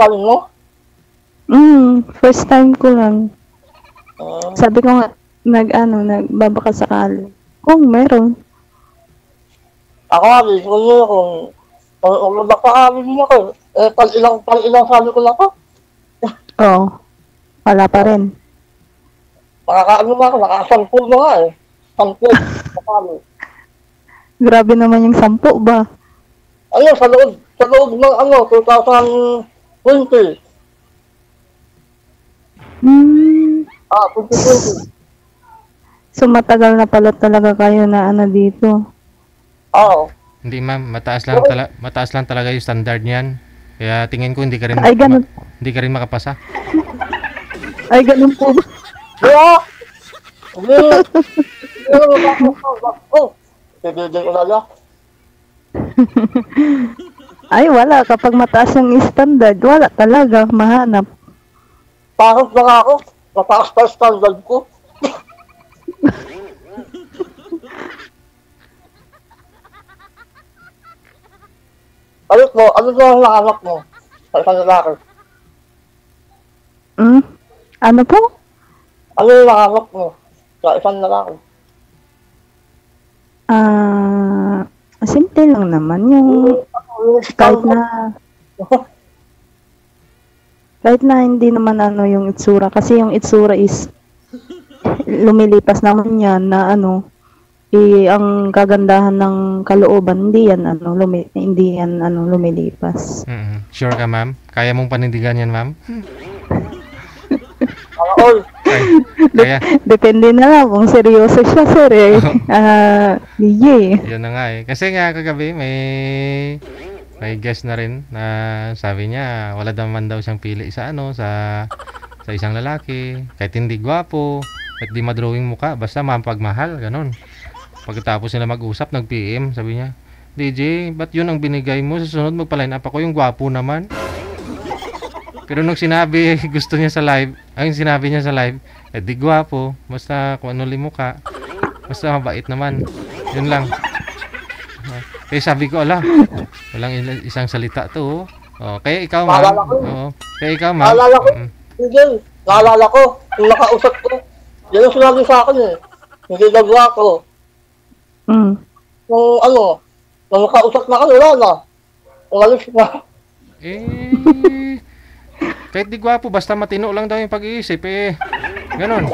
time mo? First time ko lang. Ah, Sabi ko nga, nagbabaka sakali. Kung meron. ako nga, gusto nyo kung magbakaalim din ako. Eh, pal-ilang sabi ko lang ako. Oo. Wala pa rin. Makakaano na ako, nakasampul na nga eh. Sampul. Makakali. Grabe naman yung 10 ba? Ano, sa loob ng 2020. Ah, 2020. So matagal na pala talaga kayo na dito. Oo. Hindi ma'am, mataas lang talaga yung standard niyan. Kaya tingin ko hindi ka rin Ay, ganun. hindi ka rin makapasa. Ay, ganun po ba? Kaya, hindi, hindi ko na. Ay, wala. Kapag mataas yung standard, wala talaga mahanap. Takot na nga ako. Mataas pa yung standard ko. Ayot mo, ano na ang naanak mo? Sa isang lalaki. Ano po? Ano yung naanak mo? Sa isang lalaki. Simple lang naman. Yung kahit na hindi naman yung itsura. Kasi yung itsura is lumilipas naman yan na ang kagandahan ng kalooban, hindi yan lumilipas. Sure ka ma'am? Kaya mong panindigan yan ma'am? Oy, Kaya, Depende na lang kung seryoso siya, sir eh. yun na nga eh. Kasi nga kagabi may guest na rin na sabi niya wala naman daw siyang pili sa sa isang lalaki. Kahit hindi gwapo, kahit di madrawing muka, basta mapagmahal, ganun. Pagkatapos nila mag-usap, nag-PM, sabi niya, DJ, ba't yun ang binigay mo? Sa sunod magpa-line up ako yung gwapo naman. Pero nung sinabi gusto niya sa live, ay sinabi niya sa live, di gwapo, basta kung ano limuka, basta mabait naman. Yun lang. Kaya sabi ko, ala, walang isang salita to. Kaya ikaw, ma'am. Kaya ikaw, ma'am. Naalala ko, hindi. Naalala ko, yung nakausap ko. Yan ang sinabi sa akin eh. Hindi nagawa ko. Nung nakausap na ka, wala na. Umalis na. Kahit di gwapo, basta matino lang daw yung pag-iisip ganon.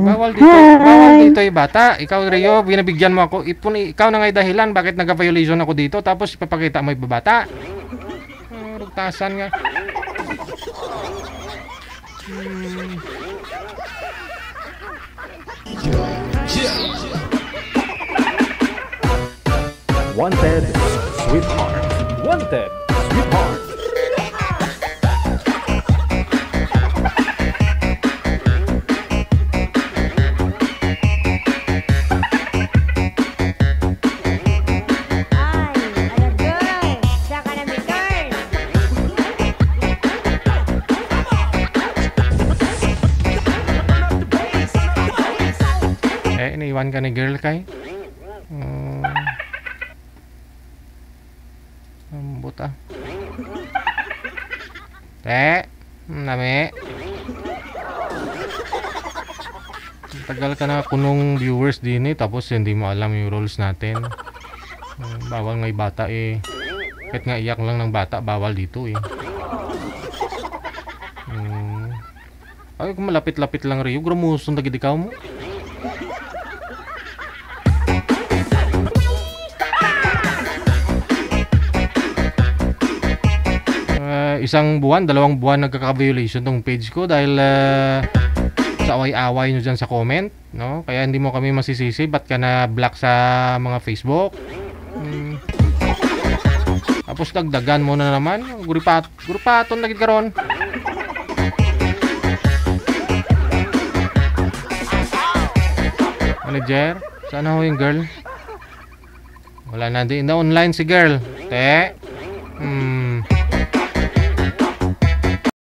Bawal dito yung bata. Ikaw, Rio, binabigyan mo ako. Ikaw na nga dahilan bakit nag-violation ako dito. Tapos ipapakita mo yung bata. Rugtasan nga. Wanted, sweetheart. Wanted, sweetheart. Iniwan ka ni girl kay? Buta. Nami. Tagal ka na kunong viewers din tapos hindi mo alam yung rules natin. Bawal nga bata kahit nga iyak lang ng bata, bawal dito Ay, kung malapit-lapit lang Rio, grumuson dagid ikaw mo. Isang buwan, 2 buwan nagkaka-violation tong page ko dahil sa away-away nyo dyan sa comment, no? Kaya hindi mo kami masisisi, ba't ka na-block sa mga Facebook? Tapos dagdagan mo na naman, guripaton nagit karon. Manager, sana ho yung girl? Wala na, di na online si girl.